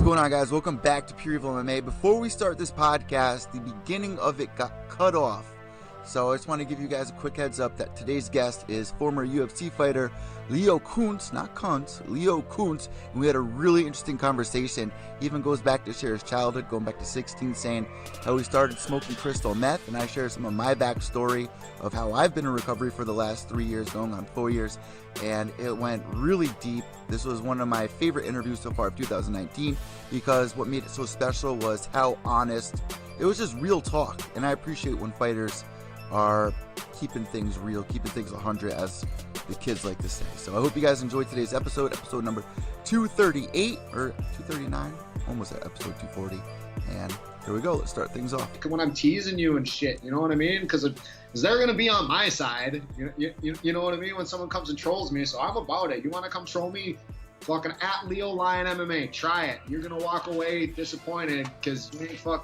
going on, guys? Welcome back to Pure Evil MMA. Before we start this podcast, the beginning of it got cut off. So I just want to give you guys a quick heads up that today's guest is former UFC fighter Leo Kuntz, not Kuntz, Leo Kuntz. And we had a really interesting conversation. He even goes back to share his childhood, going back to 16, saying how he started smoking crystal meth. And I share some of my backstory of how I've been in recovery for the last 3 years, going on 4 years. And it went really deep. This was one of my favorite interviews so far of 2019 because what made it so special was how honest. It was just real talk. And I appreciate when fighters are keeping things real, keeping things 100, as the kids like to say. So I hope you guys enjoyed today's episode number 238 or 239, almost at episode 240. And here we go. Let's start things off. When I'm teasing you and shit, you know what I mean? Because they're gonna be on my side. You know what I mean? When someone comes and trolls me, so I'm about it. You want to come troll me? Fucking at Leo Lion MMA. Try it. You're gonna walk away disappointed because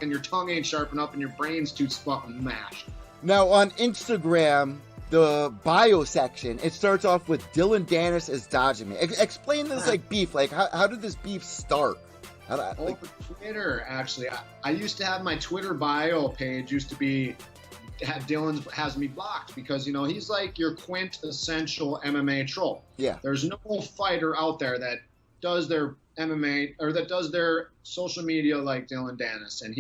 your tongue ain't sharp enough and your brain's too fucking mashed. Now on Instagram, the bio section, it starts off with Dillon Dannis is dodging me. Explain this beef. Like how did this beef start? Twitter, actually. I used to have my Twitter bio page used to be Dillon has me blocked because he's like your quintessential MMA troll. Yeah. There's no fighter out there that does their MMA or that does their social media like Dillon Dannis, and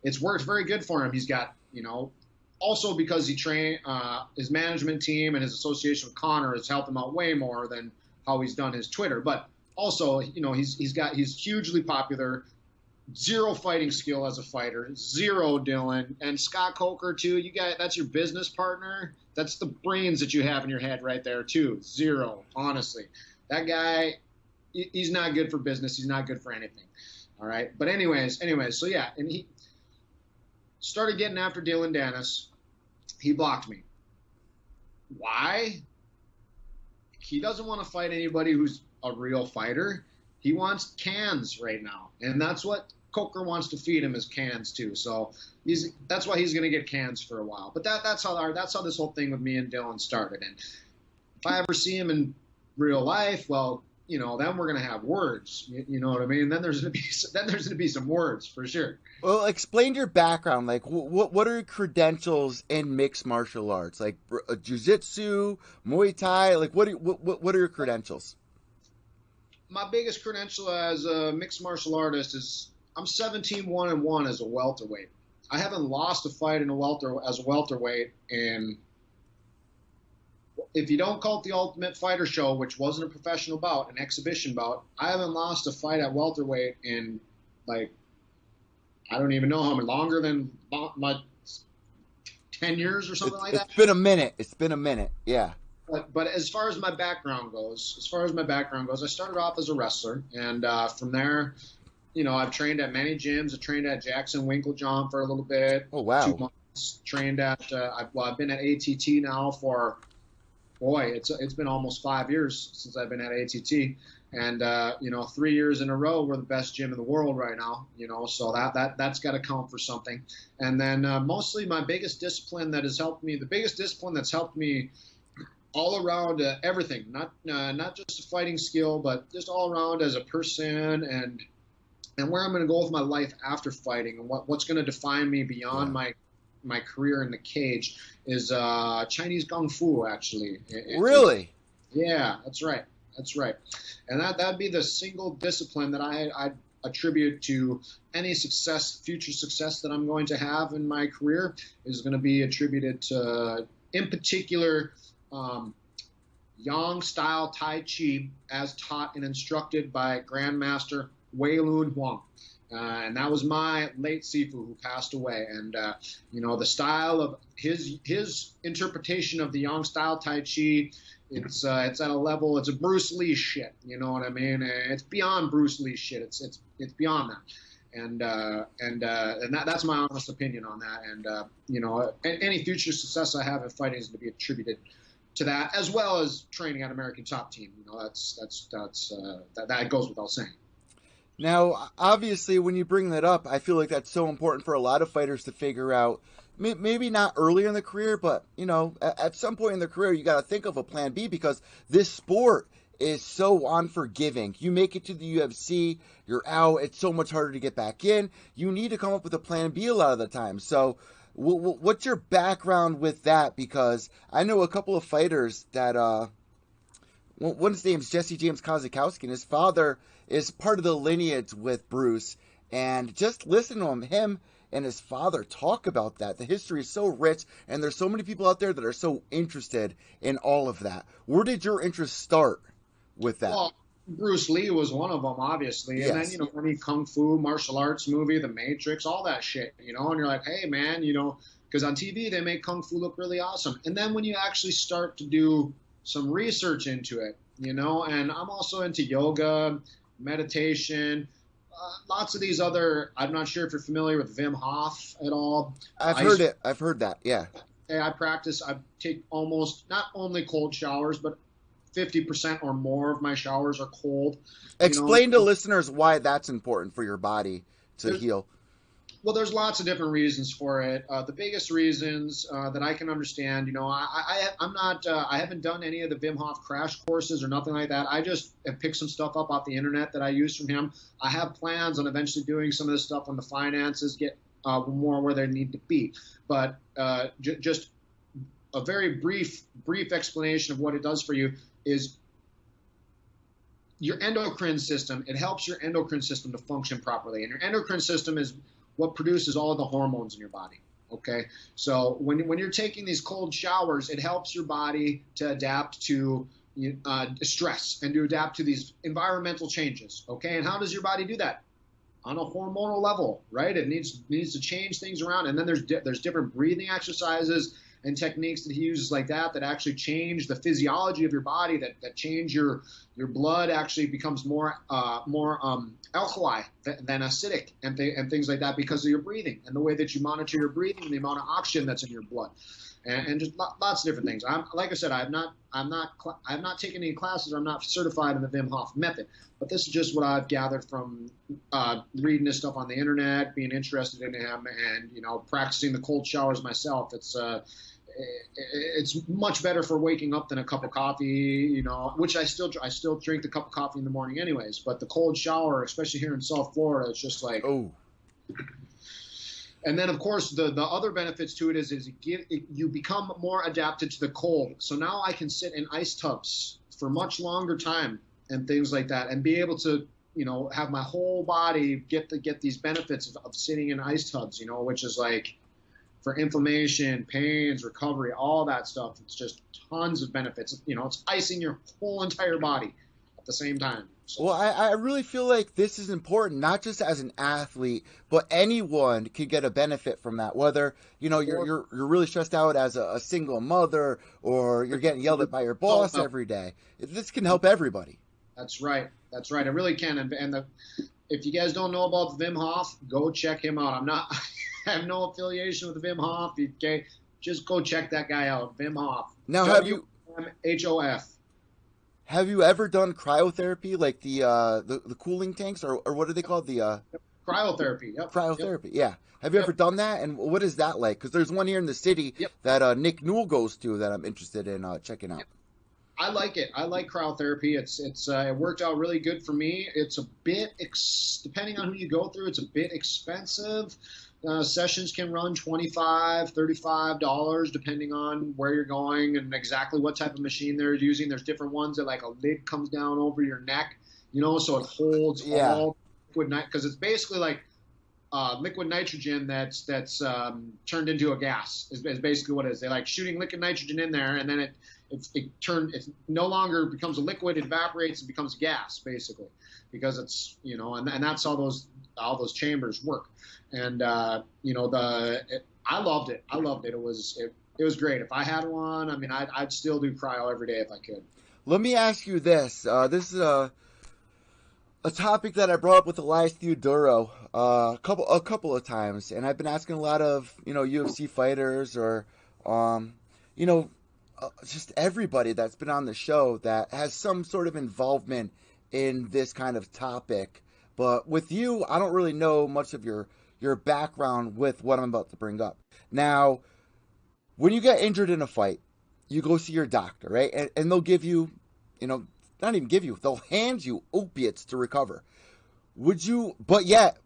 it's worked very good for him. He's got also because he trained his management team and his association with Connor has helped him out way more than how he's done his Twitter. But also, he's hugely popular. Zero fighting skill as a fighter. Zero, Dillon. And Scott Coker too. That's your business partner. That's the brains that you have in your head right there too. Zero. Honestly, that guy, he's not good for business. He's not good for anything. All right. But anyways. So yeah, and he started getting after Dillon Dannis. He blocked me. Why? He doesn't want to fight anybody who's a real fighter. He wants cans right now, and that's what Coker wants to feed him, is cans too. So that's why he's going to get cans for a while. But that's how this whole thing with me and Dillon started. And if I ever see him in real life, well, then we're going to have words. You know what I mean? Then there's going to be some words for sure. Well, explain your background. Like, what are your credentials in mixed martial arts? Like jiu-jitsu, Muay Thai. Like, what are your credentials? My biggest credential as a mixed martial artist is I'm 17-1-1 as a welterweight. I haven't lost a fight as a welterweight in. If you don't call it the Ultimate Fighter show, which wasn't a professional bout, an exhibition bout, I haven't lost a fight at welterweight in, I don't even know how much, longer than 10 years or something like that. It's been a minute. Yeah. But as far as my background goes, I started off as a wrestler, and from there, I've trained at many gyms. I trained at Jackson Winklejohn for a little bit. Oh wow! 2 months. Trained at I've been at ATT now for. Boy, it's been almost 5 years since I've been at ATT, and 3 years in a row we're the best gym in the world right now. So that's got to count for something. And then mostly my biggest discipline that's helped me all around everything, not just a fighting skill, but just all around as a person and where I'm going to go with my life after fighting and what's going to define me beyond my career in the cage is Chinese Kungfu, actually. Really? Yeah, that's right. And that'd be the single discipline that I attribute to any future success that I'm going to have in my career is going to be attributed to, in particular, Yang style Tai Chi as taught and instructed by Grandmaster Wei Lun Huang. And that was my late Sifu who passed away. And, the style of his interpretation of the Yang style Tai Chi, it's at a level, it's a Bruce Lee shit. You know what I mean? It's beyond Bruce Lee shit. It's beyond that. And that's my honest opinion on that. And, any future success I have in fighting is going to be attributed to that, as well as training at American Top Team. That goes without saying. Now, obviously, when you bring that up, I feel like that's so important for a lot of fighters to figure out. Maybe not earlier in the career, but, at some point in their career, you got to think of a plan B because this sport is so unforgiving. You make it to the UFC, you're out, it's so much harder to get back in. You need to come up with a plan B a lot of the time. So what's your background with that? Because I know a couple of fighters that, one's name's Jesse James Kozakowski, and his father is part of the lineage with Bruce. And just listen to him and his father talk about that. The history is so rich, and there's so many people out there that are so interested in all of that. Where did your interest start with that? Well, Bruce Lee was one of them, obviously. Yes. And then, any Kung Fu, martial arts movie, The Matrix, all that shit, and you're like, hey, man, because on TV they make Kung Fu look really awesome. And then when you actually start to do some research into it, and I'm also into yoga, meditation, lots of these other, I'm not sure if you're familiar with Wim Hof at all. I've heard it. I've heard that, yeah. I take almost, not only cold showers, but 50% or more of my showers are cold. Explain to listeners why that's important for your body to heal. Well, there's lots of different reasons for it. The biggest reasons that I can understand, I haven't done any of the Wim Hof crash courses or nothing like that. I just have picked some stuff up off the internet that I use from him. I have plans on eventually doing some of this stuff when the finances get more where they need to be. But just a very brief explanation of what it does for you is your endocrine system. It helps your endocrine system to function properly. And your endocrine system is what produces all of the hormones in your body. Okay, so when you're taking these cold showers, it helps your body to adapt to stress and to adapt to these environmental changes. Okay, and how does your body do that? On a hormonal level, right? It needs to change things around, and then there's different breathing exercises and techniques that he uses like that actually change the physiology of your body, that change your blood actually becomes more alkali than acidic and things like that because of your breathing and the way that you monitor your breathing and the amount of oxygen that's in your blood. And just lots of different things. Like I said, I've not taken any classes. I'm not certified in the Wim Hof method, but this is just what I've gathered from reading this stuff on the internet, being interested in him, and practicing the cold showers myself. It's much better for waking up than a cup of coffee, which I still drink the cup of coffee in the morning anyways. But the cold shower, especially here in South Florida, it's just like oh. And then, of course, the other benefits to it is you become more adapted to the cold. So now I can sit in ice tubs for much longer time and things like that, and be able to, have my whole body get these benefits of sitting in ice tubs, which is like for inflammation, pains, recovery, all that stuff. It's just tons of benefits. It's icing your whole entire body at the same time. So. Well, I really feel like this is important, not just as an athlete, but anyone could get a benefit from that. Whether you're really stressed out as a single mother, or you're getting yelled at by your boss every day. This can help everybody. That's right. It really can. And if you guys don't know about Wim Hof, go check him out. I have no affiliation with Wim Hof. Okay, just go check that guy out, Wim Hof. Now, WMHOF. Have you ever done cryotherapy, like the cooling tanks, or what are they called? The cryotherapy. Yep. Cryotherapy. Yep. Yeah. Have you ever done that? And what is that like? Because there's one here in the city that Nick Newell goes to that I'm interested in checking out. I like it. I like cryotherapy. It worked out really good for me. It's a bit depending on who you go through. It's a bit expensive. Sessions can run $25, $35 depending on where you're going and exactly what type of machine they're using. There's different ones that like a lid comes down over your neck, so it holds all liquid because it's basically like liquid nitrogen that's turned into a gas is basically what it is. They're like shooting liquid nitrogen in there, and then it no longer becomes a liquid, it evaporates and becomes gas basically, because it's and that's how those chambers work. And I loved it. It was great. If I had one, I'd still do cryo every day if I could. Let me ask you this. This is a topic that I brought up with Elias Theodoro a couple of times, and I've been asking a lot of UFC fighters or just everybody that's been on the show that has some sort of involvement in this kind of topic. But with you, I don't really know much of your background with what I'm about to bring up. Now, when you get injured in a fight, you go see your doctor, right? And they'll give you, not even give you, they'll hand you opiates to recover. But yet,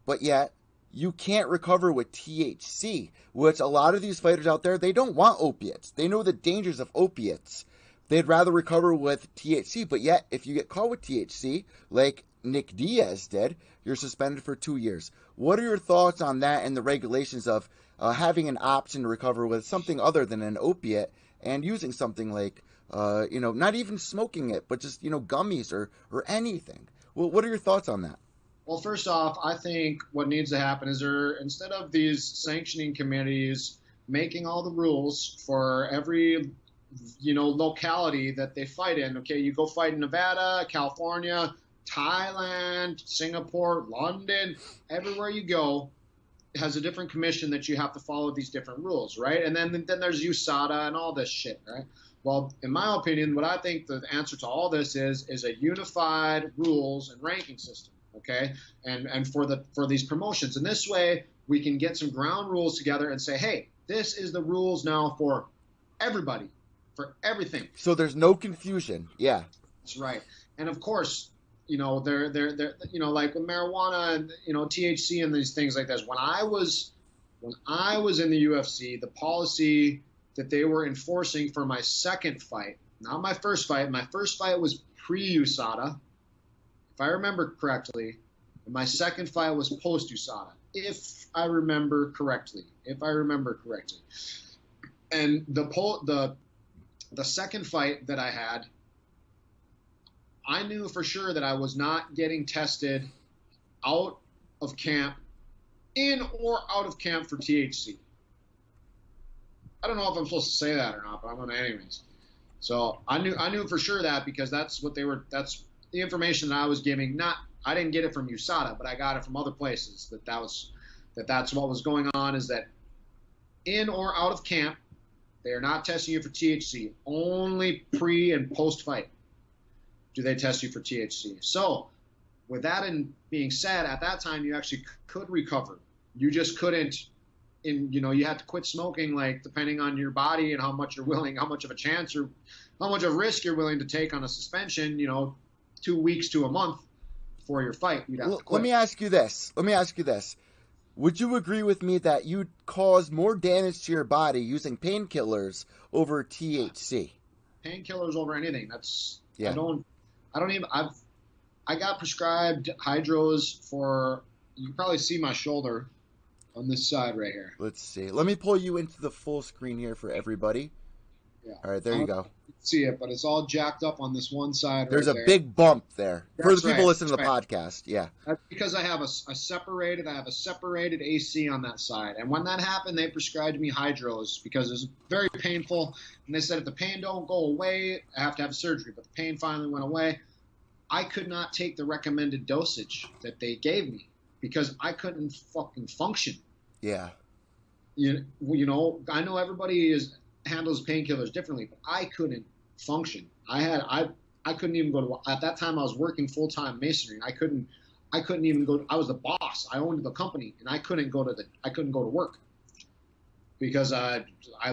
you can't recover with THC, which a lot of these fighters out there, they don't want opiates. They know the dangers of opiates. They'd rather recover with THC, but yet, if you get caught with THC, like Nick Diaz did, you're suspended for 2 years. What are your thoughts on that and the regulations of having an option to recover with something other than an opiate and using something like, not even smoking it, but just, gummies or anything? Well, what are your thoughts on that? Well, first off, I think what needs to happen is instead of these sanctioning committees making all the rules for every, locality that they fight in. Okay, you go fight in Nevada, California, Thailand, Singapore, London, everywhere you go has a different commission that you have to follow these different rules, right? And then there's USADA and all this shit, right? Well, in my opinion, what I think the answer to all this is a unified rules and ranking system. Okay, and for these promotions, and this way we can get some ground rules together and say, hey, this is the rules now for everybody, for everything. So there's no confusion. Yeah, that's right. And of course, they're like with marijuana and THC and these things like this. When I was in the UFC, the policy that they were enforcing for my second fight, not my first fight. My first fight was pre-USADA. If I remember correctly, my second fight was post-USADA, if I remember correctly. And the second fight that I had, I knew for sure that I was not getting tested out of camp, in or out of camp for THC. I don't know if I'm supposed to say that or not, but I'm going to anyways. So I knew for sure that because that's the information that I was giving. I didn't get it from USADA, but I got it from other places. That's what was going on, is that in or out of camp, they are not testing you for THC. Only pre and post fight do they test you for THC. So with that being said, at that time you actually could recover. You just couldn't. You had to quit smoking, like, depending on your body and how much of a chance or how much of risk you're willing to take on a suspension. 2 weeks to a month before your fight, you'd have to quit. Let me ask you this. Would you agree with me that you'd cause more damage to your body using painkillers over THC? Painkillers over anything. That's, yeah. I got prescribed hydros for, you can probably see my shoulder on this side right here. Let's see. Let me pull you into the full screen here for everybody. Yeah. All right, there you go. See it, but it's all jacked up on this one side. There's right a there. Big bump there. That's for the people right. listening to the That's podcast. Yeah. That's because I have a separated AC on that side. And when that happened, they prescribed me hydros because it was very painful. And they said if the pain don't go away, I have to have surgery. But the pain finally went away. I could not take the recommended dosage that they gave me because I couldn't fucking function. Yeah. I know everybody handles painkillers differently, but I couldn't function. I couldn't even go to, at that time I was working full-time masonry. I couldn't even go. I was the boss. I owned the company, and I couldn't go to work because I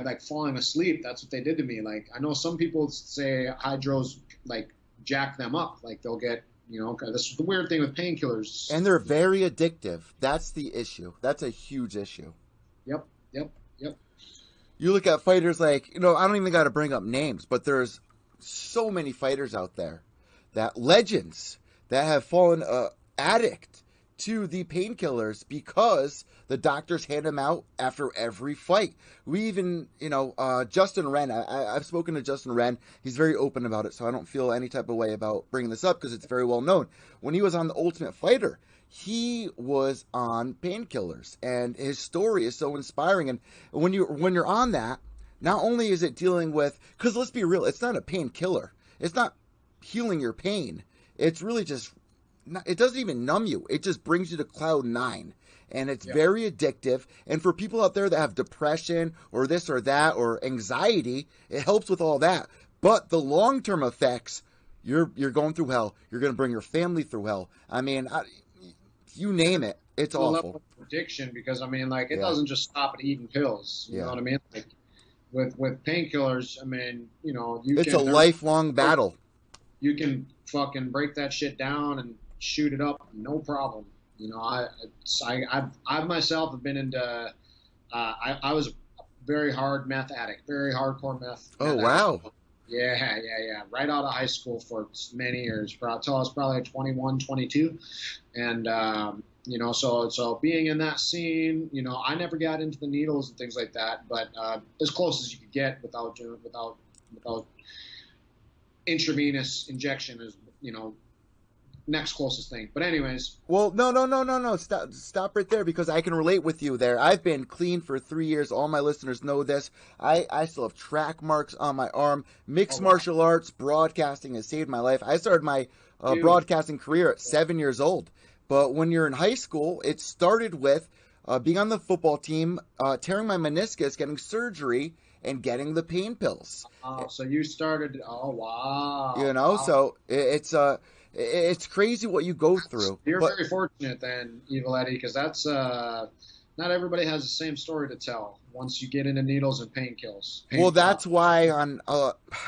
like falling asleep. That's what they did to me. Like, I know some people say hydros like jack them up. Like, they'll get, that's the weird thing with painkillers. And they're very addictive. That's the issue. That's a huge issue. Yep. You look at fighters like, I don't even got to bring up names, but there's so many fighters out there, that legends that have fallen addict to the painkillers because the doctors hand them out after every fight. We even, Justin Wren, I've spoken to Justin Wren. He's very open about it, so I don't feel any type of way about bringing this up because it's very well known. When he was on The Ultimate Fighter, he was on painkillers, and his story is so inspiring. And when you're on that, not only is it dealing with, because let's be real, it's not a painkiller. It's not healing your pain. It's really just, it doesn't even numb you. It just brings you to cloud nine. And it's very addictive. And for people out there that have depression or this or that or anxiety, it helps with all that. But the long-term effects, you're going through hell. You're going to bring your family through hell. I mean, you name it. It's awful. Addiction, because it doesn't just stop at eating pills. You know what I mean? Like, with painkillers, it's a lifelong battle. You can fucking break that shit down and shoot it up, no problem. You know, I myself have been into. I was a very hard meth addict, very hardcore meth. Oh, Meth wow. addict. Yeah. Right out of high school for many years, until I was probably like 21, 22. And, you know, so being in that scene, you know, I never got into the needles and things like that, but as close as you could get without intravenous injection is, you know, next closest thing. But anyways. Well, no. Stop right there, because I can relate with you there. I've been clean for 3 years. All my listeners know this. I still have track marks on my arm. Mixed martial arts, broadcasting has saved my life. I started my broadcasting career at 7 years old. But when you're in high school, it started with being on the football team, tearing my meniscus, getting surgery, and getting the pain pills. Oh, so you started. Oh, wow. You know, wow. So it's crazy what you go through. You're very fortunate then, Evil Eddie, because that's not everybody has the same story to tell once you get into needles and painkillers. Well, that's why on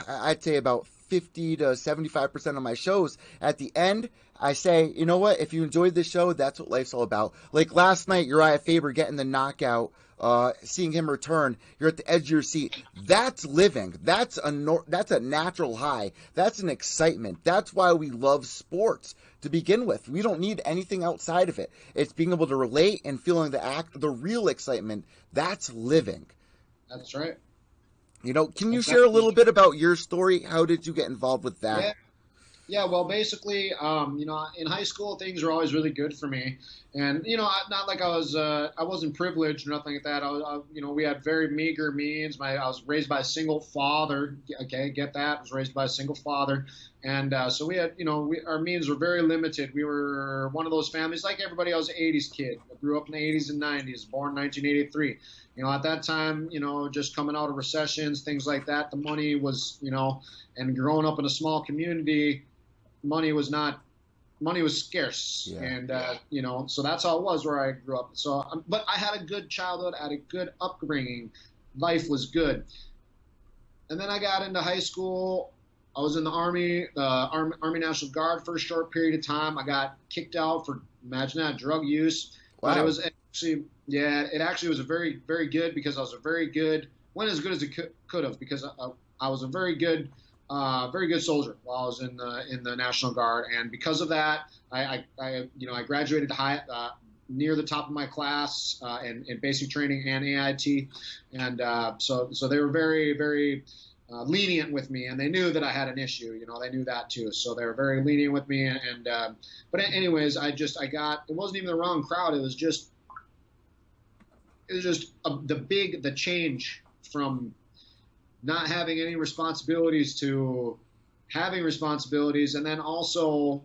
I'd say about 50 to 75% of my shows, at the end, I say, you know what? If you enjoyed this show, that's what life's all about. Like last night, Uriah Faber getting the knockout, seeing him return, you're at the edge of your seat. That's living. That's a natural high. That's an excitement. That's why we love sports to begin with. We don't need anything outside of it. It's being able to relate and feeling the real excitement. That's living. That's right. You know, can you share a little bit about your story? How did you get involved with that? Yeah, well, basically, you know, in high school, things were always really good for me. And, you know, not like I wasn't privileged or nothing like that. You know, we had very meager means. I was raised by a single father. Okay, get that? I was raised by a single father. And so we had, you know, our means were very limited. We were one of those families, like everybody else, 80s kid. I grew up in the 80s and 90s, born 1983. You know, at that time, you know, just coming out of recessions, things like that, the money was, you know, and growing up in a small community, money was scarce. Yeah. And, you know, so that's how it was where I grew up. So, but I had a good childhood, I had a good upbringing. Life was good. And then I got into high school. I was in the Army National Guard for a short period of time. I got kicked out for, imagine that, drug use. Wow. But it was actually, it actually was a very, very good, because I was a very good, went as good as it could have, because I was a very good soldier while I was in the National Guard, and because of that, I graduated near the top of my class in basic training and AIT, and so they were very, very lenient with me, and they knew that I had an issue. You know, they knew that too, so they were very lenient with me. And but anyways, it wasn't even the wrong crowd. It was just the change from not having any responsibilities to having responsibilities. And then also,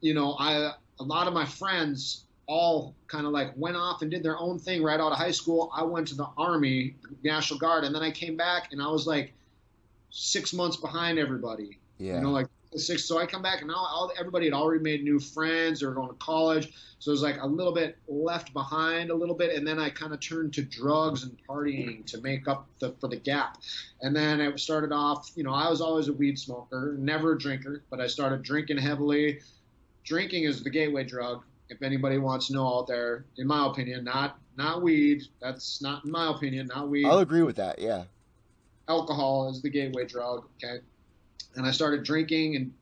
you know, a lot of my friends all kind of like went off and did their own thing right out of high school. I went to the Army, National Guard, and then I came back and I was like 6 months behind everybody. Yeah. You know, like six. So I come back and now everybody had already made new friends. They were going to college. So it was like a little bit left behind a little bit. And then I kind of turned to drugs and partying to make up for the gap. And then it started off, you know, I was always a weed smoker, never a drinker, but I started drinking heavily. Drinking is the gateway drug. If anybody wants to know out there, in my opinion, not weed. That's not, in my opinion, not weed. I'll agree with that. Yeah. Alcohol is the gateway drug. Okay. And I started drinking, and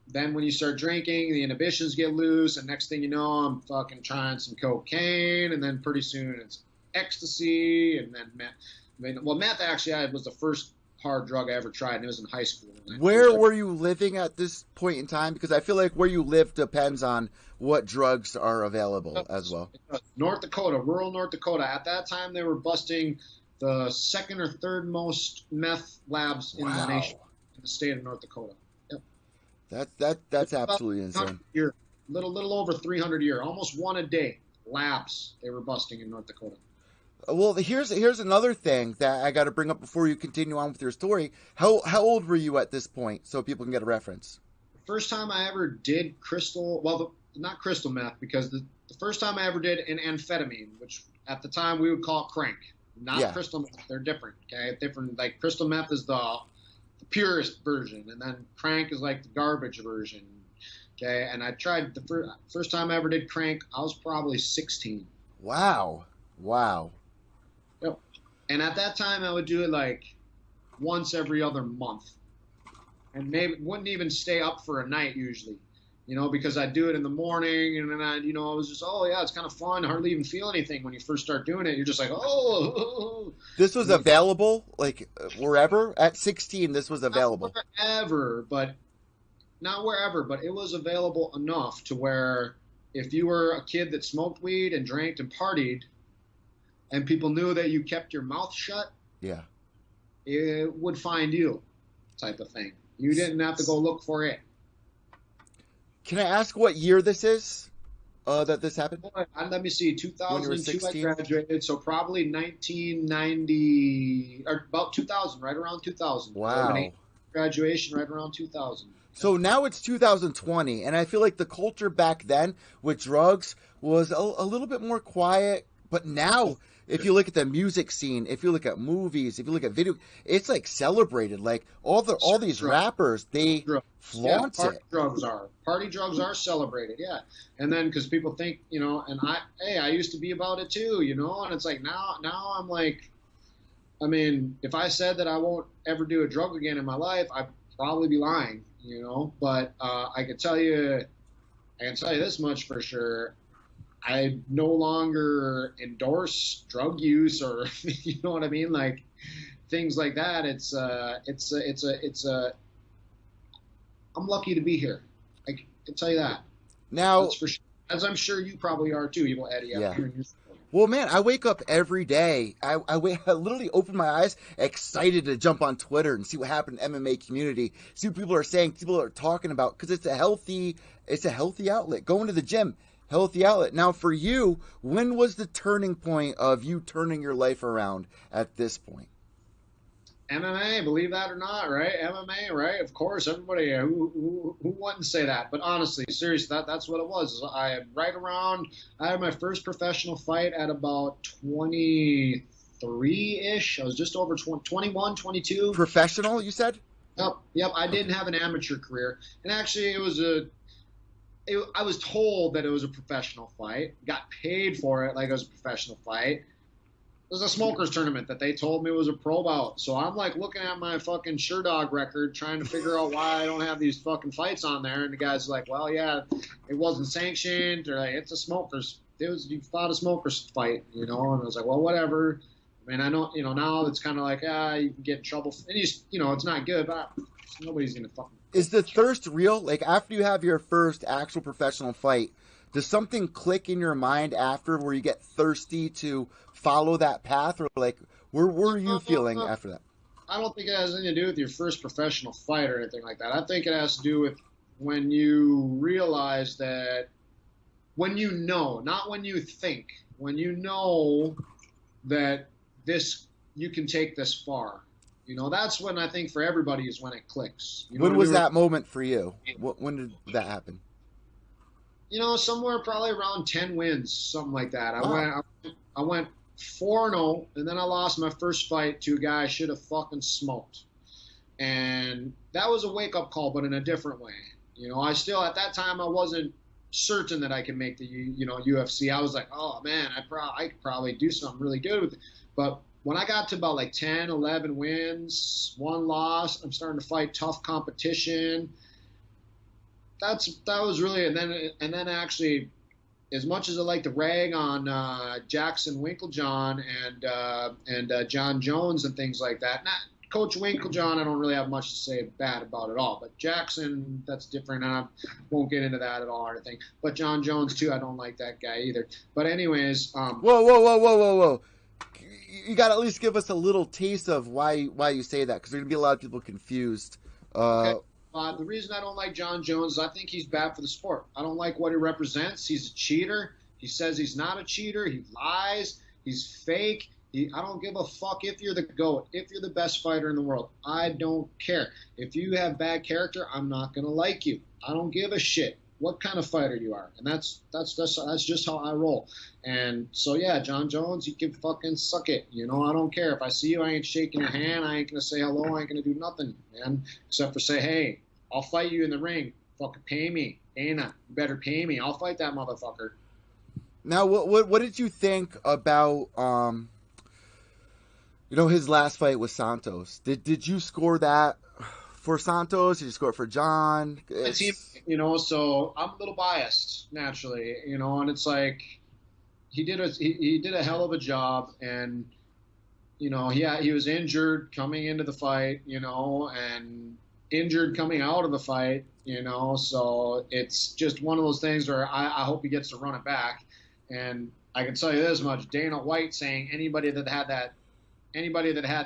then when you start drinking, the inhibitions get loose, and next thing you know, I'm fucking trying some cocaine, and then pretty soon it's ecstasy, and then meth. Meth actually was the first hard drug I ever tried, and it was in high school. Where were you living at this point in time? Because I feel like where you live depends on what drugs are available as well. North Dakota, rural North Dakota. At that time, they were busting the second or third most meth labs in the nation, in the state of North Dakota. Yep. That's absolutely insane. Little over 300 a year, almost one a day. Labs they were busting in North Dakota. Well, here's another thing that I got to bring up before you continue on with your story. How old were you at this point, so people can get a reference? First time I ever did not crystal meth, because the first time I ever did an amphetamine, which at the time we would call it crank, not crystal meth. They're different. Okay, different. Like crystal meth is the purest version, and then crank is like the garbage version. Okay, and I tried the first time I ever did crank, I was probably 16. Wow. Wow. Yep. And at that time, I would do it like once every other month, and maybe wouldn't even stay up for a night usually, because I'd do it in the morning, and then I was just, oh yeah, it's kind of fun. Hardly even feel anything when you first start doing it. You're just like, oh. This was available like wherever at 16. This was available. Not wherever, but it was available enough to where if you were a kid that smoked weed and drank and partied, and people knew that you kept your mouth shut, yeah, it would find you, type of thing. You didn't have to go look for it. Can I ask what year this is that this happened? Let me see. 2002 I graduated, so probably 1990 or about 2000, right around 2000. Wow. Graduation right around 2000. So now it's 2020, and I feel like the culture back then with drugs was a little bit more quiet. But now, if you look at the music scene, if you look at movies, if you look at video, it's like celebrated. Like all these rappers, they flaunt it. Party drugs are celebrated, yeah. And then because people think, and I used to be about it too, and it's like now I'm like, I mean, if I said that I won't ever do a drug again in my life, I'd probably be lying. But I can tell you this much for sure. I no longer endorse drug use or, you know what I mean? Like things like that. I'm lucky to be here. I can tell you that. Now, that's for sure. As I'm sure you probably are too, Eddie. Yeah. Well, man, I wake up every day. I literally open my eyes, excited to jump on Twitter and see what happened in the MMA community, see what people are saying, people are talking about, because it's a healthy outlet. Going to the gym, healthy outlet. Now, for you, when was the turning point of you turning your life around at this point? MMA, believe that or not, right? MMA, right? Of course, everybody who wouldn't say that. But honestly, seriously, that's what it was. I had my first professional fight at about 23-ish. I was just over 21, 22. Professional, you said? Yep. I didn't have an amateur career. And actually, I was told that it was a professional fight. Got paid for it like it was a professional fight. It was a smokers tournament that they told me was a pro bout. So I'm like looking at my fucking Sherdog record trying to figure out why I don't have these fucking fights on there. And the guy's like, well, yeah, it wasn't sanctioned. Or like, it's a smokers. You fought a smokers fight, And I was like, well, whatever. I mean, I know, now it's kind of like, you can get in trouble. And it's not good, but nobody's going to fucking. Is the thirst real? Like after you have your first actual professional fight, does something click in your mind after where you get thirsty to follow that path, or like where were you feeling after that? I don't think it has anything to do with your first professional fight or anything like that. I think it has to do with when you realize that, when you know, not when you think, when you know that you can take this far. That's when I think for everybody is when it clicks. When was that moment for you? When did that happen? Somewhere probably around 10 wins, something like that. Wow. I went 4-0, and then I lost my first fight to a guy I should have fucking smoked. And that was a wake-up call, but in a different way. I still, at that time, I wasn't certain that I could make the, UFC. I was like, oh, man, I could probably do something really good with it. But when I got to about like 10, 11 wins, 1 loss, I'm starting to fight tough competition. That was really, and then actually, as much as I like to rag on Jackson Winklejohn and John Jones and things like that, Coach Winklejohn, I don't really have much to say bad about at all. But Jackson, that's different. I won't get into that at all or anything. But John Jones too, I don't like that guy either. But anyways, whoa. You got to at least give us a little taste of why you say that, because there's gonna be a lot of people confused. Okay. The reason I don't like John Jones is I think he's bad for the sport. I don't like what he represents. He's a cheater. He says he's not a cheater. He lies. He's fake. I don't give a fuck if you're the GOAT, if you're the best fighter in the world. I don't care. If you have bad character, I'm not going to like you. I don't give a shit. what kind of fighter you are. And that's just how I roll. And so, yeah, John Jones, you can fucking suck it. You know, I don't care. If I see you, I ain't shaking your hand. I ain't going to say hello. I ain't going to do nothing, man, except for say, hey, I'll fight you in the ring. Fucking pay me. Dana, you better pay me. I'll fight that motherfucker. Now, what did you think about, his last fight with Santos? Did you score that for Santos? Did you score it for John? Team, so I'm a little biased naturally, and it's like he did a hell of a job, and he was injured coming into the fight, and injured coming out of the fight, so it's just one of those things where I hope he gets to run it back. And I can tell you this much: Dana White saying anybody that had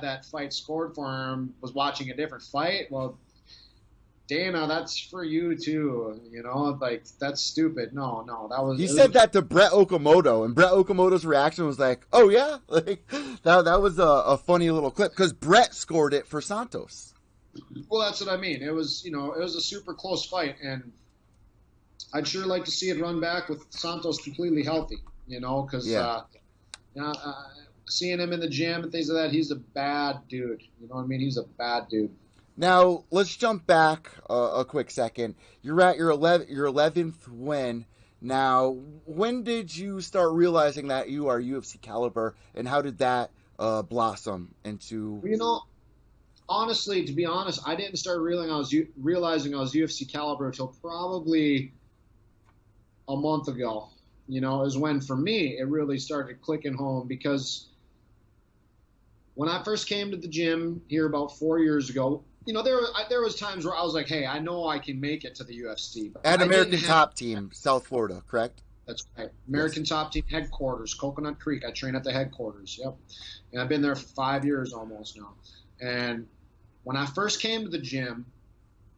that fight scored for him was watching a different fight. Well, Dana, that's for you too. Like, that's stupid. No, that was. He said that to Brett Okamoto, and Brett Okamoto's reaction was like, "Oh yeah," like that was a funny little clip because Brett scored it for Santos. Well, that's what I mean. It was it was a super close fight, and I'd sure like to see it run back with Santos completely healthy. Because seeing him in the gym and things like that, he's a bad dude. You know what I mean? He's a bad dude. Now, let's jump back a quick second. You're at your 11th win. Now, when did you start realizing that you are UFC caliber, and how did that blossom into... Honestly, to be honest, I didn't start realizing I was UFC caliber until probably a month ago. Is when, for me, it really started clicking home, because when I first came to the gym here about 4 years ago, there was times where I was like, hey, I know I can make it to the UFC. At American Top Team, South Florida, correct? That's right. American Top Team headquarters, Coconut Creek. I train at the headquarters, yep. And I've been there for 5 years almost now. And when I first came to the gym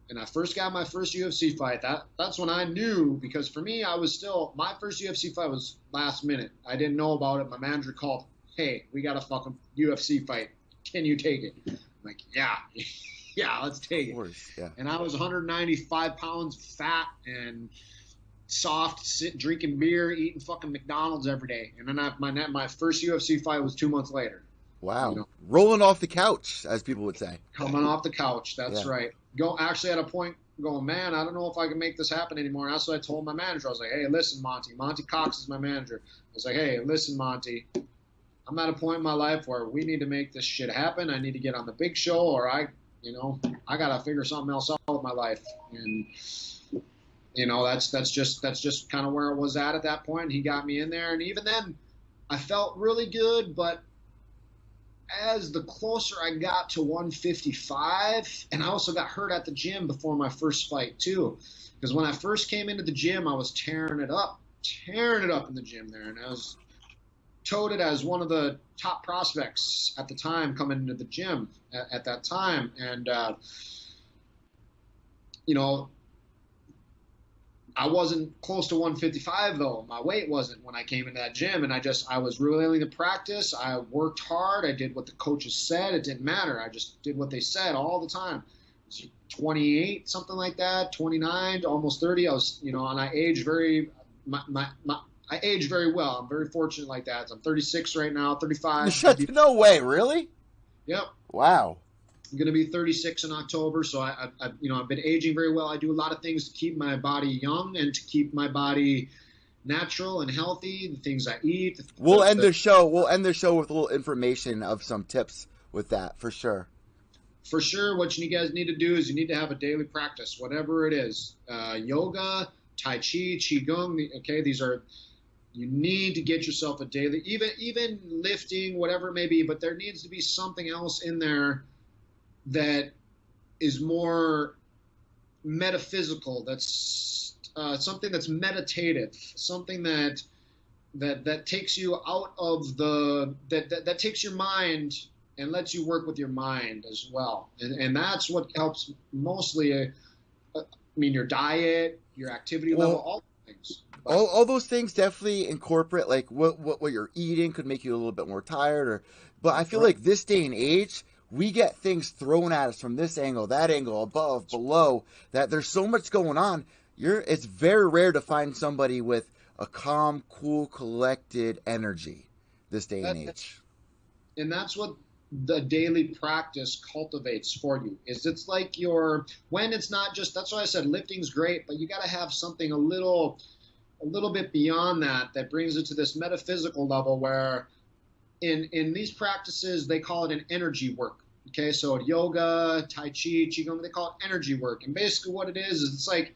and I first got my first UFC fight, that's when I knew, because for me, my first UFC fight was last minute. I didn't know about it. My manager called, hey, we got a fucking UFC fight. Can you take it? I'm like, yeah. Yeah, let's take it. Of course, yeah. And I was 195 pounds fat and soft, drinking beer, eating fucking McDonald's every day. And then my first UFC fight was 2 months later. Wow. Rolling off the couch, as people would say. Coming off the couch, that's right. Actually, at a point, going, man, I don't know if I can make this happen anymore. And that's what I told my manager. I was like, hey, listen, Monty. Monty Cox is my manager. I was like, hey, listen, Monty. I'm at a point in my life where we need to make this shit happen. I need to get on the big show, or I got to figure something else out with my life. And, that's just kind of where it was at that point. He got me in there. And even then, I felt really good. But as the closer I got to 155, and I also got hurt at the gym before my first fight too. Because when I first came into the gym, I was tearing it up in the gym there. And I was touted as one of the top prospects at the time coming into the gym at that time. And, I wasn't close to 155 though. My weight wasn't when I came into that gym, and I was really willing to practice. I worked hard. I did what the coaches said. It didn't matter. I just did what they said all the time. 28, something like that, 29 to almost 30. I was, and I aged I age very well. I'm very fortunate like that. I'm 36 right now, 35. No way, really? Yep. Wow. I'm going to be 36 in October, so I've been aging very well. I do a lot of things to keep my body young and to keep my body natural and healthy. The things I eat. We'll end the show with a little information of some tips with that, for sure. For sure, what you guys need to do is you need to have a daily practice, whatever it is. Yoga, Tai Chi, Qigong. Okay, you need to get yourself a daily, even lifting, whatever it may be. But there needs to be something else in there that is more metaphysical, that's something that's meditative, something that takes you out of that takes your mind and lets you work with your mind as well. And that's what helps mostly, your diet, your activity level, all things. All those things definitely incorporate, like what you're eating could make you a little bit more tired, but I feel like this day and age, we get things thrown at us from this angle, that angle, above, below, that there's so much going on. It's very rare to find somebody with a calm, cool, collected energy this day and age. And that's what the daily practice cultivates for you. It's like when it's not just, that's why I said lifting's great, but you got to have something a little bit beyond that brings it to this metaphysical level where in these practices, they call it an energy work. Okay, so at yoga, tai chi, qigong, they call it energy work. And basically what it is it's like,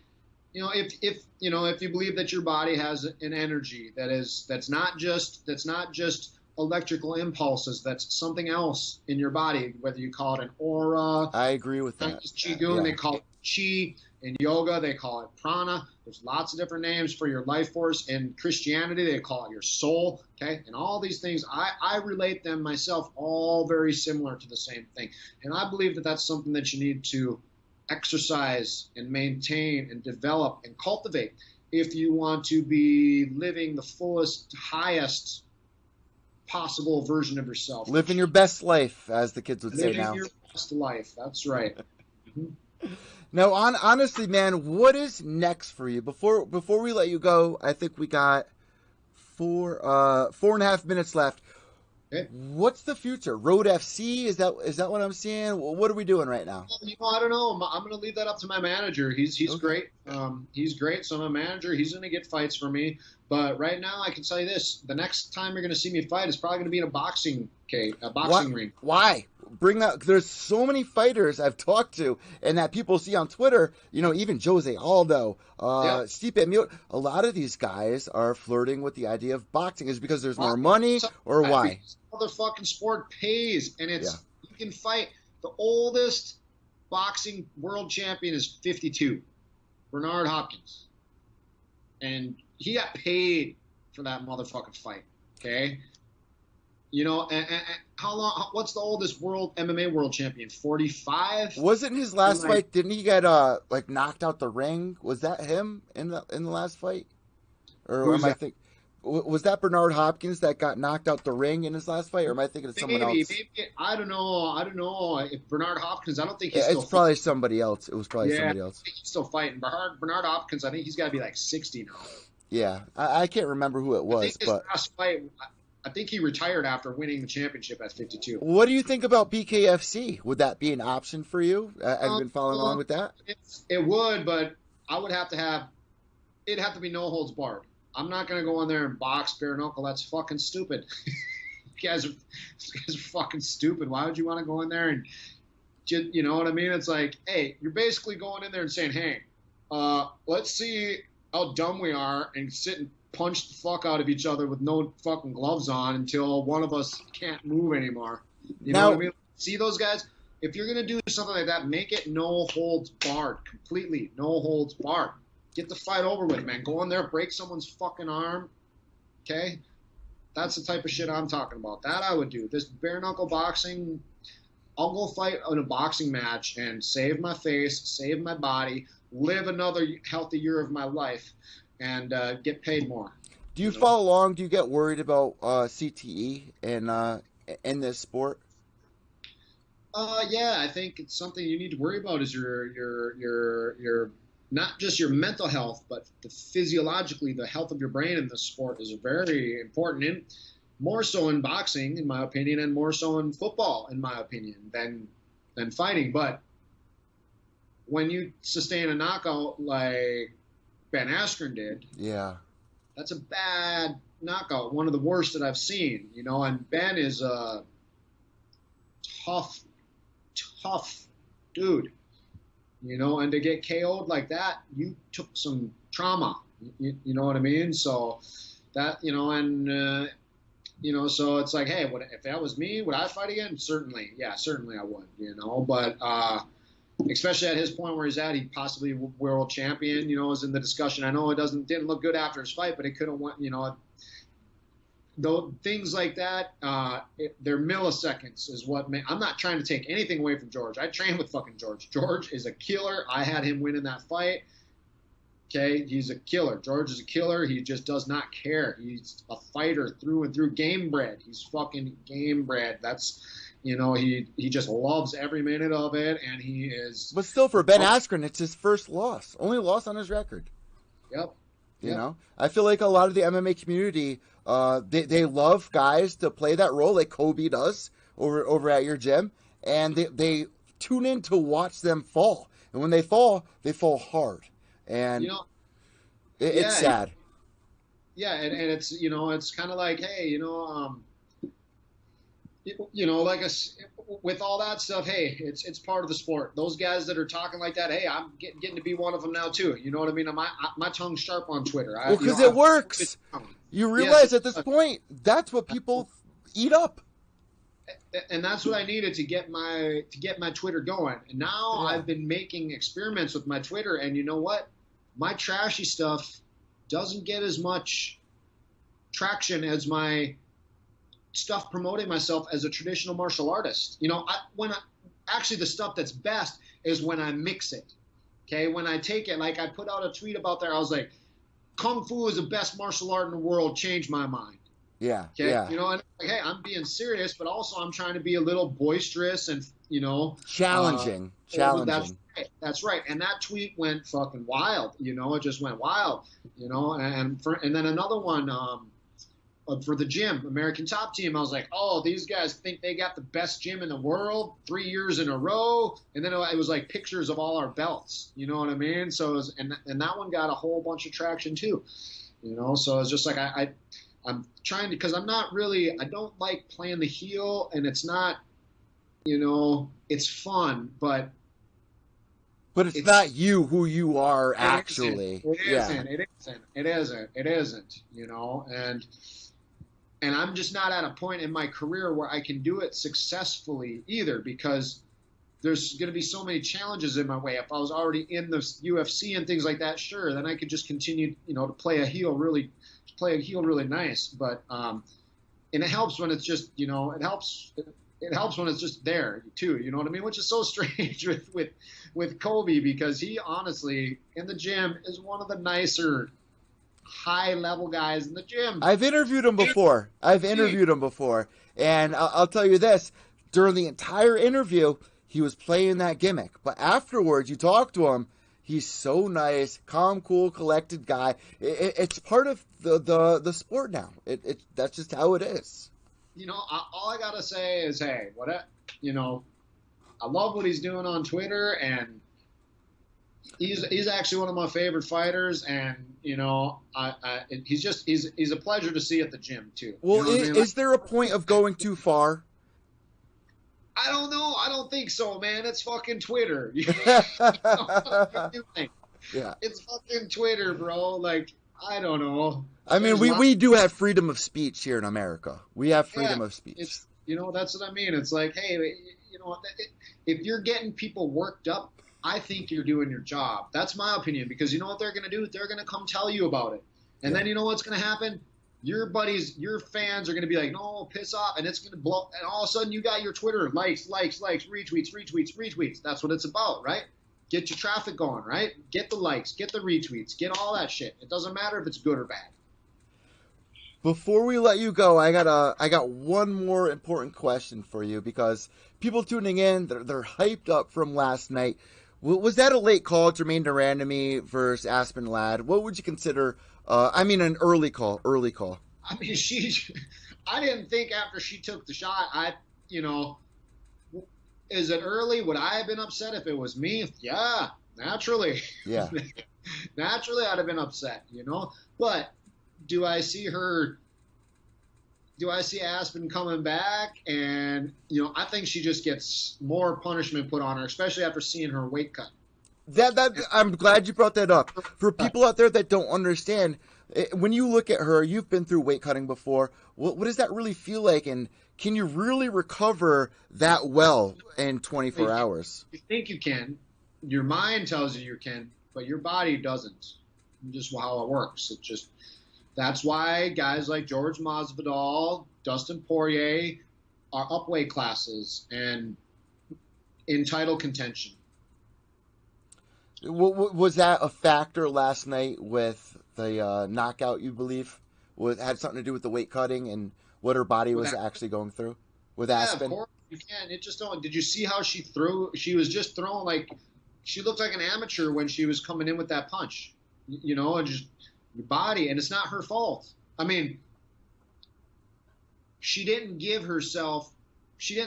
if you believe that your body has an energy that's not just electrical impulses, that's something else in your body, whether you call it an aura. I agree with that. Qigong, they call it chi. In yoga, they call it prana. There's lots of different names for your life force. In Christianity, they call it your soul. Okay, and all these things, I relate them myself, all very similar to the same thing. And I believe that that's something that you need to exercise and maintain and develop and cultivate if you want to be living the fullest, highest possible version of yourself. Living your best life, as the kids would say now. Living your best life. That's right. Now, honestly, man, what is next for you? Before we let you go, I think we got 4.5 minutes left. Okay. What's the future? Road FC? Is that what I'm seeing? What are we doing right now? I don't know. I'm going to leave that up to my manager. He's okay. Great. He's great. So my manager, he's going to get fights for me. But right now, I can tell you this: the next time you're going to see me fight is probably going to be in a boxing ring. Why? Bring that. There's so many fighters I've talked to and that people see on Twitter. Even Jose Aldo, Stipe Miocic. A lot of these guys are flirting with the idea of boxing. Is it because there's more money, or why? Motherfucking sport pays, and you can fight. The oldest boxing world champion is 52, Bernard Hopkins, and he got paid for that motherfucking fight. Okay. And how long? What's the oldest MMA world champion? 45. Wasn't his last fight? Didn't he get knocked out the ring? Was that him in the last fight? Or am I thinking? Was that Bernard Hopkins that got knocked out the ring in his last fight, or am I thinking of someone else? Maybe. I don't know. If Bernard Hopkins, I don't think he's it's probably somebody else. It was probably somebody else. I think he's still fighting. Bernard Hopkins, I think he's got to be like 60 now. Yeah, I can't remember who it was. I think his last fight, I think he retired after winning the championship at 52. What do you think about BKFC? Would that be an option for you? Have you been following along with that? It would, but I would have to have – it'd have to be no holds barred. I'm not going to go in there and box bare knuckle. That's fucking stupid. You guys are fucking stupid. Why would you want to go in there and – you know what I mean? It's like, hey, you're basically going in there and saying, hey, let's see how dumb we are and sit and punch the fuck out of each other with no fucking gloves on until one of us can't move anymore. You know what I mean? See those guys? If you're going to do something like that, make it no holds barred. Completely no holds barred. Get the fight over with, man. Go in there, break someone's fucking arm. Okay? That's the type of shit I'm talking about. That I would do. This bare knuckle boxing, I'll go fight in a boxing match and save my face, save my body, live another healthy year of my life, and get paid more. Do you follow along? Do you get worried about CTE in this sport? Yeah, I think it's something you need to worry about. Is your not just your mental health, but physiologically the health of your brain in this sport is very important. And more so in boxing, in my opinion, and more so in football, in my opinion, than fighting. But when you sustain a knockout like Ben Askren did, that's a bad knockout, one of the worst that I've seen, and Ben is a tough dude, and to get KO'd like that, you took some trauma, you know what I mean? So that, so it's like, hey, if that was me, would I fight again? Certainly I would, but especially at his point where he's at, he possibly world champion, is in the discussion. I know it didn't look good after his fight, but it could have went, though things like that, they're milliseconds is what I'm not trying to take anything away from George. I trained with fucking George. George is a killer. I had him win in that fight. Okay, he's a killer. George is a killer. He just does not care. He's a fighter through and through, game bred. He's fucking game bred. That's, he just loves every minute of it, and he is. But still, for Ben Askren, it's his first loss. Only loss on his record. Yep. You know, I feel like a lot of the MMA community, they love guys to play that role like Kobe does over at your gym, and they tune in to watch them fall. And when they fall hard, and You know, it's yeah, sad. yeah, and it's it's kind of like, hey, like with all that stuff, hey, it's part of the sport. Those guys that are talking like that, hey, I'm getting to be one of them now too. You know what I mean? My tongue's sharp on Twitter. Well, because it works. You realize at this point that's what people eat up. And that's what I needed to get my Twitter going. And now I've been making experiments with my Twitter, and you know what? My trashy stuff doesn't get as much traction as my stuff promoting myself as a traditional martial artist. Actually the stuff that's best is when I mix it. Okay, when I take it, like I put out a tweet about there, I was like, Kung Fu is the best martial art in the world, changed my mind. Yeah. Okay. Yeah. And like, hey, I'm being serious, but also I'm trying to be a little boisterous and challenging. That's right. And that tweet went fucking wild. It just went wild. And then another one for the gym, American Top Team. I was like, oh, these guys think they got the best gym in the world 3 years in a row. And then it was like pictures of all our belts. You know what I mean? So it was, and that one got a whole bunch of traction too. So it's just like I'm trying to, because I don't like playing the heel, and it's not, it's fun, but it's not you who you are actually. It isn't, and I'm just not at a point in my career where I can do it successfully either, because there's going to be so many challenges in my way. If I was already in the UFC and things like that, sure, then I could just continue, to play a heel really nice. But and it helps when it's just, it helps when it's just there too. You know what I mean? Which is so strange with Kobe, because he honestly in the gym is one of the nicer high level guys in the gym. I've interviewed him before. And I'll tell you this: during the entire interview, he was playing that gimmick, but afterwards, you talk to him. He's so nice, calm, cool, collected guy. It's part of the sport now. That's just how it is. All I gotta say is, hey, I love what he's doing on Twitter, and he's actually one of my favorite fighters, and he's a pleasure to see at the gym too. Well, is there a point of going too far? I don't know. I don't think so, man. It's fucking Twitter. Yeah. It's fucking Twitter, bro. Like, I don't know. I mean, we do have freedom of speech here in America. We have freedom of speech. It's, that's what I mean. It's like, hey, if you're getting people worked up, I think you're doing your job. That's my opinion, because you know what they're going to do? They're going to come tell you about it. And then you know what's going to happen? Your buddies, your fans are going to be like, no, piss off, and it's going to blow. And all of a sudden, you got your Twitter likes, retweets. That's what it's about, right? Get your traffic going, right? Get the likes, get the retweets, get all that shit. It doesn't matter if it's good or bad. Before we let you go, I got one more important question for you, because people tuning in, they're hyped up from last night. Was that a late call, Jermaine Durandamy versus Aspen Ladd? What would you consider? An early call. I mean, I didn't think after she took the shot, is it early? Would I have been upset if it was me? Yeah, naturally. Yeah. Naturally, I'd have been upset, But do I see Aspen coming back? And, I think she just gets more punishment put on her, especially after seeing her weight cut. I'm glad you brought that up. For people out there that don't understand, when you look at her, you've been through weight cutting before. What does that really feel like? And can you really recover that well in 24 hours? You think you can. Your mind tells you can, but your body doesn't. Just how it works. That's why guys like George Masvidal, Dustin Poirier are up weight classes and in title contention. Was that a factor last night with the knockout, you believe? Had something to do with the weight cutting and what her body was actually going through with Aspen? Yeah, of course you can. It just don't. Did you see how she threw? She was just throwing like she looked like an amateur when she was coming in with that punch. and just your body, and it's not her fault. I mean, she didn't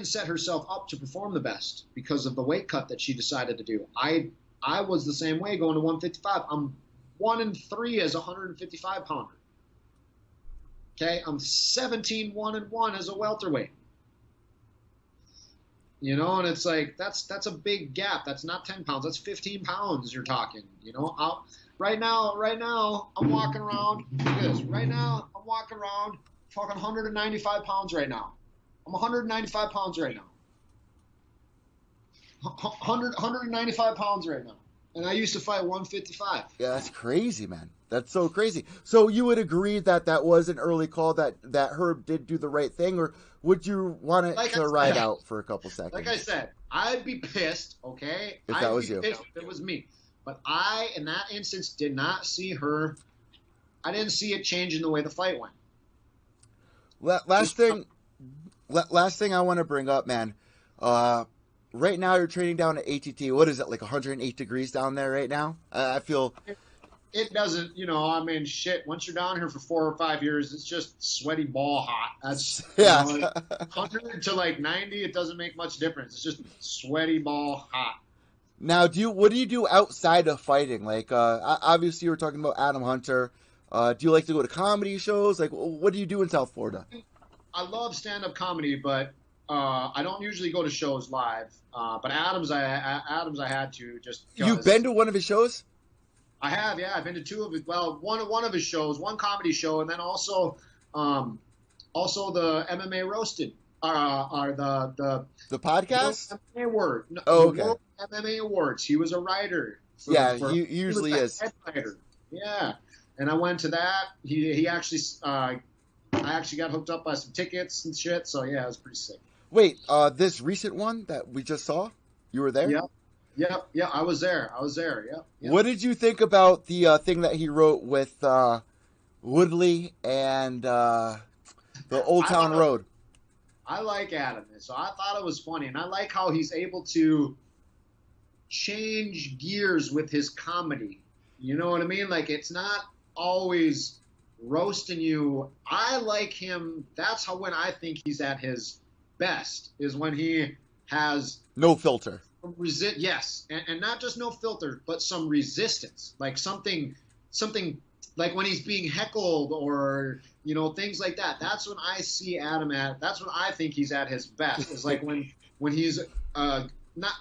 set herself up to perform the best because of the weight cut that she decided to do. I was the same way going to 155. I'm 1-3 as a 155 pounder. Okay, I'm 17-1-1 as a welterweight. And it's like that's a big gap. That's not 10 pounds. That's 15 pounds you're talking. Right now I'm walking around. Look at this. Right now I'm walking around talking 195 pounds right now. I'm 195 pounds right now. 195 pounds right now. And I used to fight 155. Yeah, that's crazy, man. That's so crazy. So you would agree that was an early call, that Herb did do the right thing, or would you want it to ride out for a couple seconds? Like I said, I'd be pissed, okay? If that was you. If it was me. But I, in that instance, did not see her. I didn't see it changing the way the fight went. Last thing I want to bring up, man. Right now you're training down at ATT. What is it, like 108 degrees down there right now? I feel... It doesn't, shit. Once you're down here for 4 or 5 years, it's just sweaty ball hot. That's, 100 to like 90, it doesn't make much difference. It's just sweaty ball hot. Now, what do you do outside of fighting? Like, obviously you were talking about Adam Hunter. Do you like to go to comedy shows? Like, what do you do in South Florida? I love stand-up comedy, but I don't usually go to shows live. But Adams, I had to just. You've been to one of his shows? I have, yeah. I've been to 2 of his. Well, one of his shows, one comedy show, and then also the MMA ROASTED, the podcast. MMA Award. Oh, okay. World MMA Awards. He was a writer. He usually is. Head writer. Yeah, and I went to that. He actually, I actually got hooked up by some tickets and shit. So yeah, it was pretty sick. Wait, this recent one that we just saw, you were there? Yep, I was there. Yep. What did you think about the thing that he wrote with Woodley and the Old Town Road? I like Adam, so I thought it was funny, and I like how he's able to change gears with his comedy. You know what I mean? Like, it's not always roasting you. I like him. That's when I think he's at his best, is when he has no filter. Yes, and not just no filter, but some resistance, like something like when he's being heckled or things like that. That's when I see Adam at. That's when I think he's at his best. Is like when he's not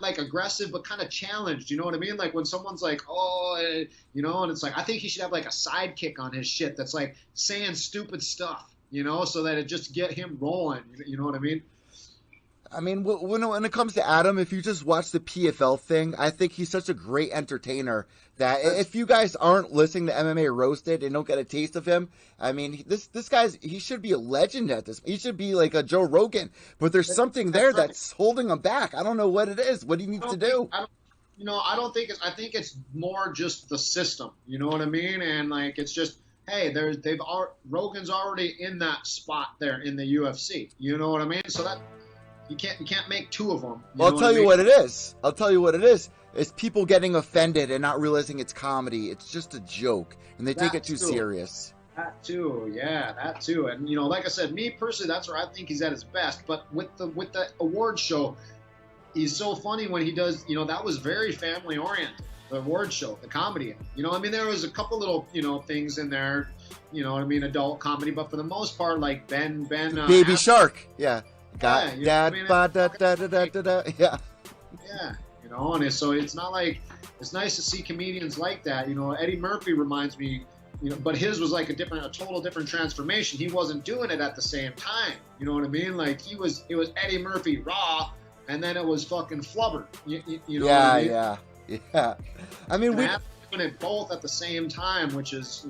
like aggressive, but kind of challenged. You know what I mean? Like when someone's like, and it's like I think he should have like a sidekick on his shit that's like saying stupid stuff, so that it just get him rolling. You know what I mean? I mean, when it comes to Adam, if you just watch the PFL thing, I think he's such a great entertainer that if you guys aren't listening to MMA Roasted and don't get a taste of him, I mean, this he should be a legend at this. He should be like a Joe Rogan, but there's something there that's holding him back. I don't know what it is. What he needs to do. I think it's more just the system. You know what I mean? And like, it's just, hey, Rogan's already in that spot there in the UFC. You know what I mean? So that. You can't make 2 of them. I'll tell you what it is. It's people getting offended and not realizing it's comedy. It's just a joke, and they take it too serious. That too, yeah, that too. And like I said, me personally, that's where I think he's at his best. But with the award show, he's so funny when he does. That was very family oriented. The award show, the comedy. There was a couple little things in there. Adult comedy, but for the most part, like Ben, Baby Shark, yeah. Yeah. Yeah, and so it's not like, it's nice to see comedians like that. Eddie Murphy reminds me, but his was like a total different transformation. He wasn't doing it at the same time. You know what I mean? Like it was Eddie Murphy raw, and then it was fucking flubber. Yeah. I mean, we're doing it both at the same time, which is,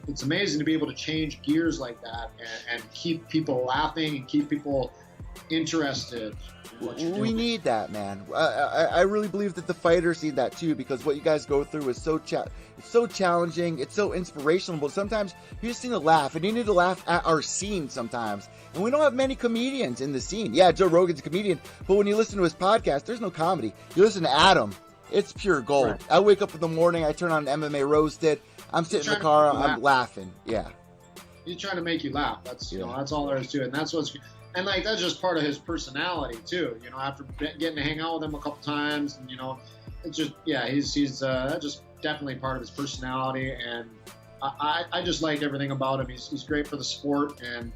it's amazing to be able to change gears like that and keep people laughing and keep people interested in what you're doing. We need that, man. I really believe that the fighters need that too, because what you guys go through is it's so challenging, it's so inspirational, but sometimes you just need to laugh, and you need to laugh at our scene sometimes. And we don't have many comedians in the scene. Yeah, Joe Rogan's a comedian, but when you listen to his podcast, there's no comedy. You listen to Adam, it's pure gold. Right. I wake up in the morning, I turn on MMA Roasted, I'm sitting in the car, I'm laughing. Yeah. He's trying to make you laugh. That's that's all there is to it. And that's and like that's just part of his personality too. You know, after getting to hang out with him a couple times, and it's just he's just definitely part of his personality, and I just like everything about him. He's great for the sport, and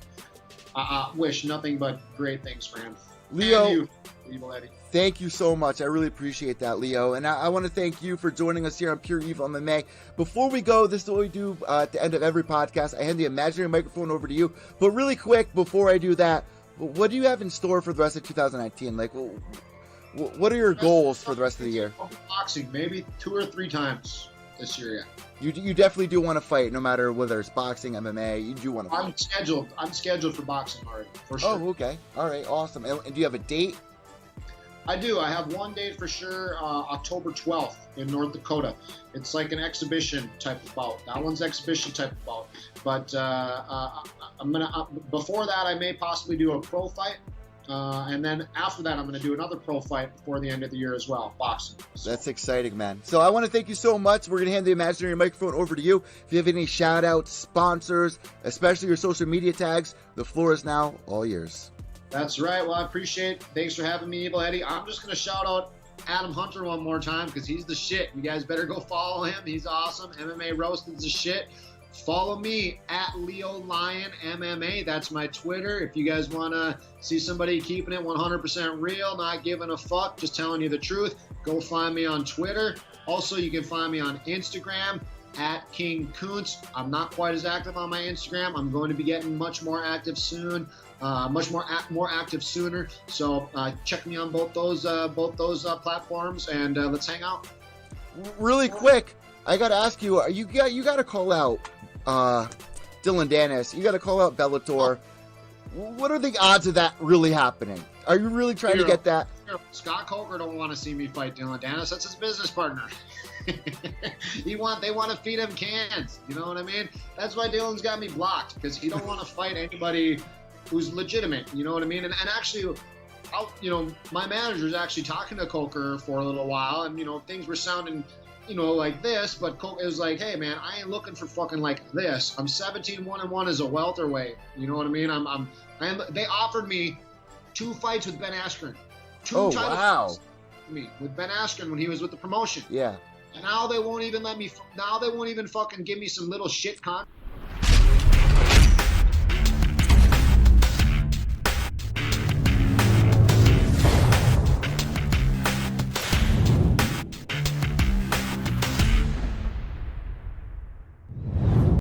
I wish nothing but great things for him. Leo, and you, Evil Eddie. Thank you so much. I really appreciate that, Leo. And I want to thank you for joining us here on Pure Evil MMA. Before we go, this is what we do at the end of every podcast. I hand the imaginary microphone over to you. But really quick, before I do that, what do you have in store for the rest of 2019? Like, what are your goals for the rest of the year? Boxing, maybe 2 or 3 times this year. You definitely do want to fight, no matter whether it's boxing, MMA. You do want to fight. I'm scheduled for boxing already, for sure. Oh, okay. All right, awesome. And do you have a date? I do. I have one date for sure, October 12th in North Dakota. It's like an exhibition type of bout. That one's exhibition type of bout. But I'm gonna before that, I may possibly do a pro fight, and then after that, I'm gonna do another pro fight before the end of the year as well, boxing. So. That's exciting, man. So I want to thank you so much. We're gonna hand the imaginary microphone over to you. If you have any shout outs, sponsors, especially your social media tags, the floor is now all yours. That's right. Well, I appreciate it. Thanks for having me, Evil Eddie. I'm just going to shout out Adam Hunter one more time because he's the shit. You guys better go follow him. He's awesome. MMA Roasted's the shit. Follow me at Leo Lion MMA. That's my Twitter. If you guys want to see somebody keeping it 100% real, not giving a fuck, just telling you the truth, go find me on Twitter. Also, you can find me on Instagram at King Kuntz. I'm not quite as active on my Instagram. I'm going to be getting much more active soon. Much more active sooner. So check me on both those platforms, and let's hang out. Really quick, I gotta ask you. You got to call out Dillon Dannis. You got to call out Bellator. What are the odds of that really happening? Are you really trying to get that? Scott Coker don't want to see me fight Dillon Dannis. That's his business partner. They want to feed him cans. You know what I mean? That's why Dillon's got me blocked, because he don't want to fight anybody who's legitimate, you know what I mean? And actually, my manager's actually talking to Coker for a little while, and things were sounding, like this, but Coker was like, "Hey man, I ain't looking for fucking like this. I'm 17-1-1 as a welterweight. You know what I mean? They offered me 2 fights with Ben Askren. 2 title fights with Ben Askren when he was with the promotion. Yeah. And now they won't even let me. Now they won't even fucking give me some little shit contract.